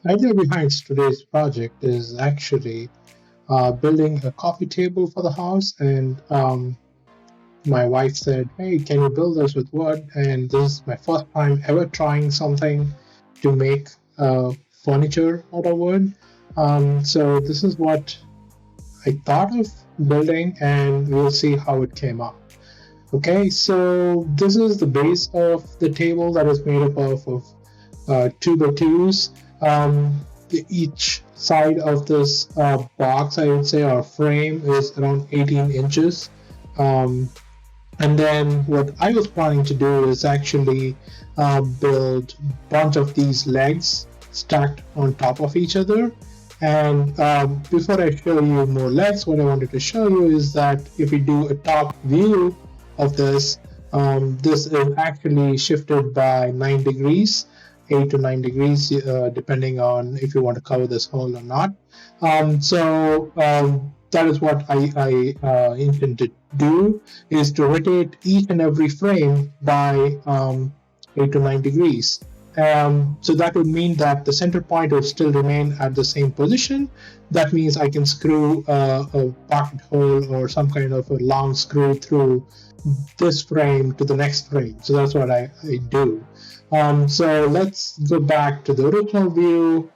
idea behind today's project is actually building a coffee table for the house. And my wife said, "Hey, can you build this with wood?" And this is my first time ever trying something to make furniture out of wood. So this is what I thought of building, and we'll see how it came out. Okay, so this is the base of the table that is made up of 2x2s. Each side of this box, I would say, or frame is around 18 inches. Um, and then what I was planning to do is actually build a bunch of these legs stacked on top of each other. And before I show you more legs, what I wanted to show you is that if we do a top view of this, this is actually shifted by 9 degrees, 8 to 9 degrees, depending on if you want to cover this hole or not. So that is what I intend to do, is to rotate each and every frame by 8 to 9 degrees. So that would mean that the center point will still remain at the same position. That means I can screw a pocket hole or some kind of a long screw through this frame to the next frame. So that's what I do. So let's go back to the original view.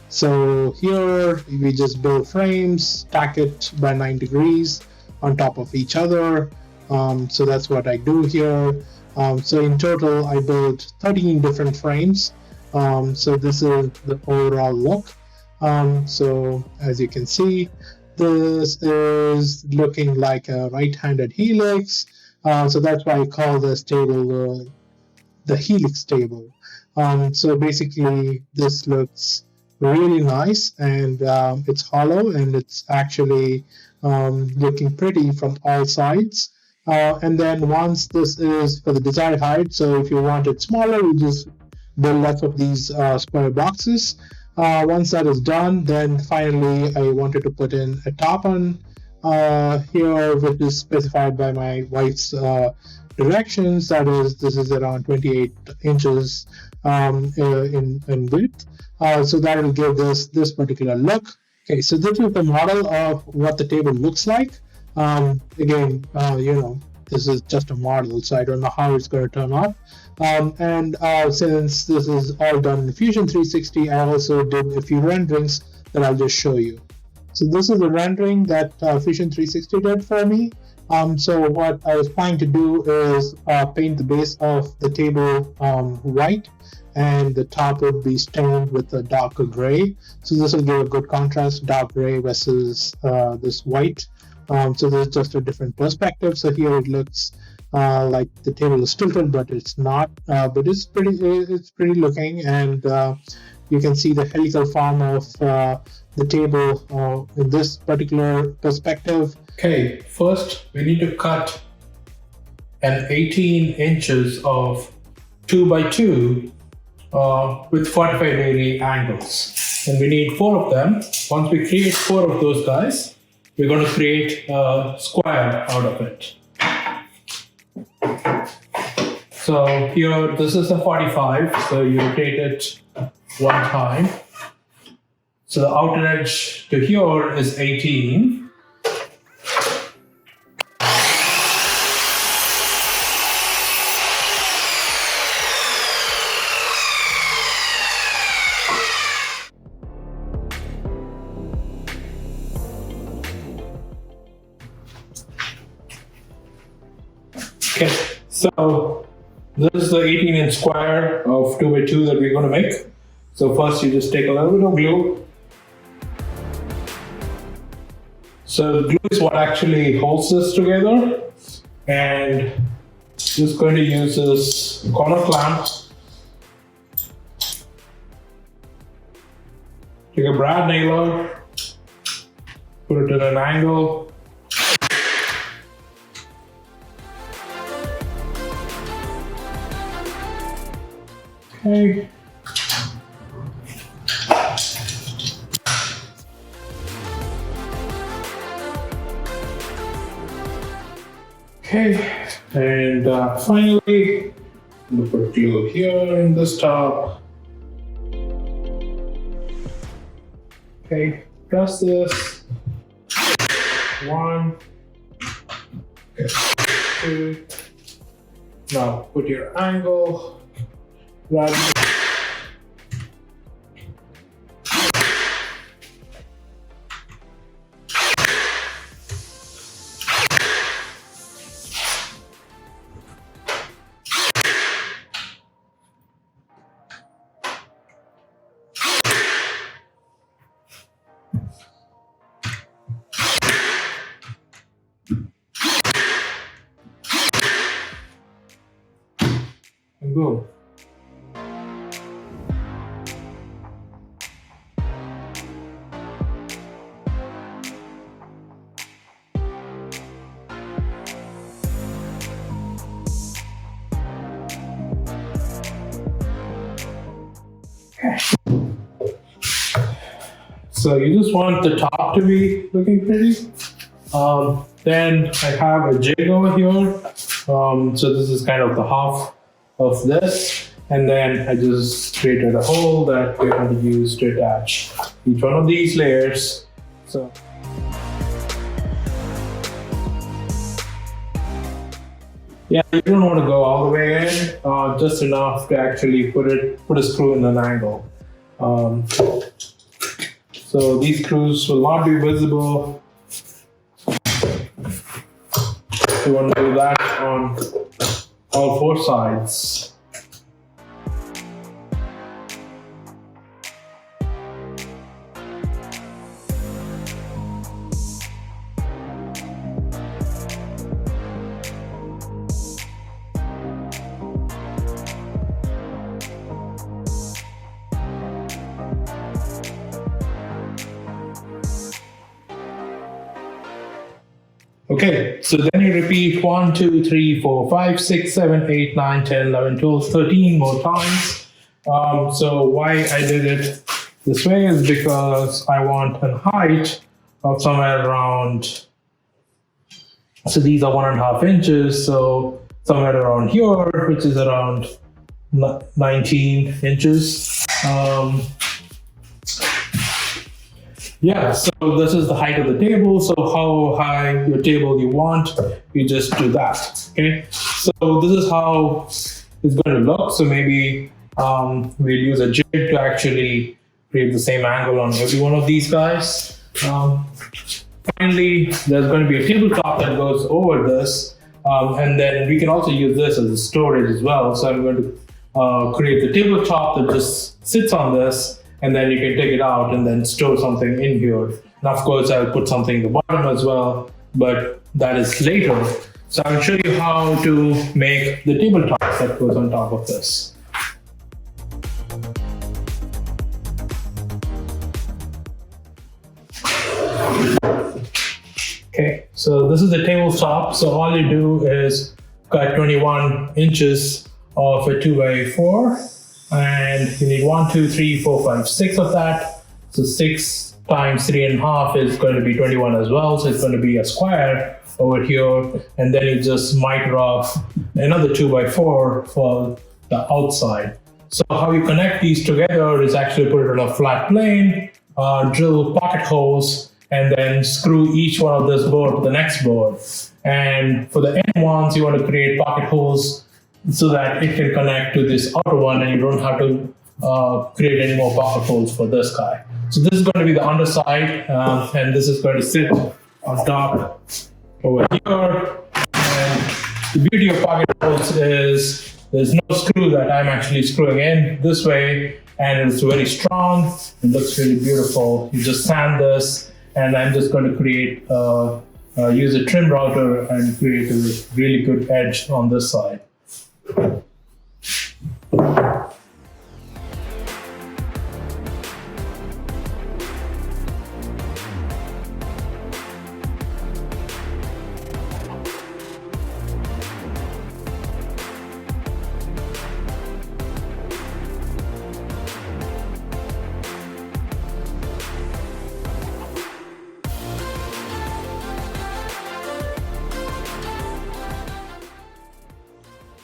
So here we just build frames, stack it by 9 degrees on top of each other. So that's what I do here. So in total, I built 13 different frames. So this is the overall look. So as you can see, this is looking like a right-handed helix. So that's why I call this table the Helix table. So basically, this looks really nice, and it's hollow, and it's actually looking pretty from all sides. And then once this is for the desired height, so if you want it smaller, you just build lots of these square boxes. Once that is done, then finally I wanted to put in a top on here, which is specified by my wife's directions. That is, this is around 28 inches in width. So that will give this particular look. Okay, so this is the model of what the table looks like. Again, this is just a model, so I don't know how it's going to turn out. And since this is all done in Fusion 360, I also did a few renderings that I'll just show you. So this is the rendering that Fusion 360 did for me. So what I was planning to do is paint the base of the table white, and the top would be stained with a darker gray. So this will give a good contrast, dark gray versus this white. So there's just a different perspective. So here it looks like the table is tilted, but it's not. But it's pretty looking, and you can see the helical form of the table in this particular perspective. Okay, first we need to cut an 18 inches of 2x2 with 45-degree angles. And we need 4 of them. Once we create 4 of those guys, we're going to create a square out of it. So here, this is a 45, so you rotate it 1 time. So the outer edge to here is 18. Okay, so this is the 18-inch square of 2x2 that we're going to make. So first you just take a little bit of glue. So glue is what actually holds this together, and just going to use this corner clamp. Take a brad nailer, put it at an angle. Okay. Okay, and finally, I'm going to put glue here in this top. Okay, press this. 1, 2. Now put your angle. Right. And boom. Okay. So you just want the top to be looking pretty. Then I have a jig over here. So this is kind of the half of this. And then I just created a hole that we're going to use to attach each one of these layers. So yeah, you don't want to go all the way in, just enough to actually put a screw in an angle. So these screws will not be visible. You want to do that on all 4 sides. Okay, so then you repeat 1, 2, 3, 4, 5, 6, 7, 8, 9, 10, 11, 12, 13 more times. So why I did it this way is because I want a height of somewhere around, so these are 1.5 inches, so somewhere around here, which is around 19 inches. Yeah, so this is the height of the table. So how high your table you want, you just do that. Okay, so this is how it's going to look. So maybe we'll use a jig to actually create the same angle on every one of these guys. Finally, there's going to be a tabletop that goes over this, and then we can also use this as a storage as well. So I'm going to create the tabletop that just sits on this. And then you can take it out and then store something in here. And of course, I'll put something in the bottom as well, but that is later. So I'll show you how to make the tabletop that goes on top of this. Okay, so this is the tabletop. So all you do is cut 21 inches of a 2x4. And you need 1, 2, 3, 4, 5, 6 of that. So 6 times 3.5 is going to be 21 as well. So it's going to be a square over here. And then you just miter off another 2x4 for the outside. So how you connect these together is actually put it on a flat plane, drill pocket holes, and then screw each one of this board to the next board. And for the end ones, you want to create pocket holes so that it can connect to this outer one and you don't have to create any more pocket holes for this guy. So this is going to be the underside, and this is going to sit on top over here. And the beauty of pocket holes is there's no screw that I'm actually screwing in this way, and it's very strong. It looks really beautiful. You just sand this, and I'm just going to create, use a trim router and create a really good edge on this side.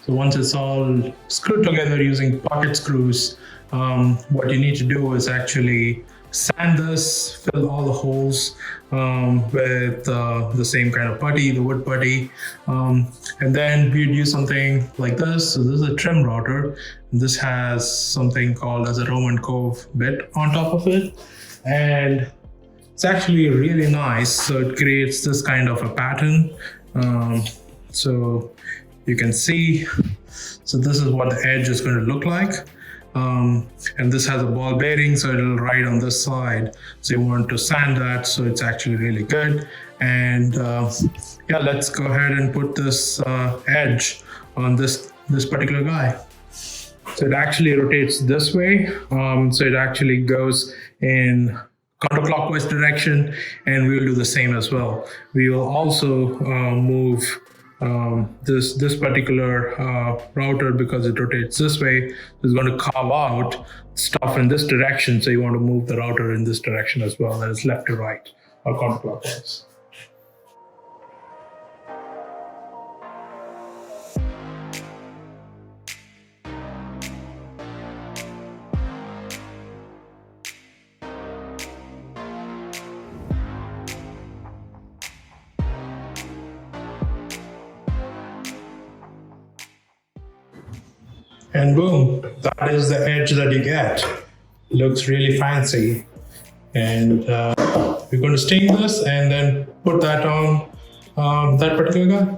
So once it's all screwed together using pocket screws, what you need to do is actually sand this, fill all the holes with the same kind of putty, the wood putty. And then we'd use something like this. So this is a trim router. This has something called as a Roman Cove bit on top of it. And it's actually really nice. So it creates this kind of a pattern. So you can see, so this is what the edge is going to look like. And this has a ball bearing, so it'll ride on this side. So you want to sand that, so it's actually really good. And yeah, let's go ahead and put this edge on this particular guy. So it actually rotates this way. So it actually goes in counterclockwise direction, and we will do the same as well. We will also move this particular router, because it rotates this way, is going to carve out stuff in this direction. So you want to move the router in this direction as well, that is left to right or counterclockwise. And boom, that is the edge that you get. Looks really fancy. And we're going to stain this and then put that on that particular guy.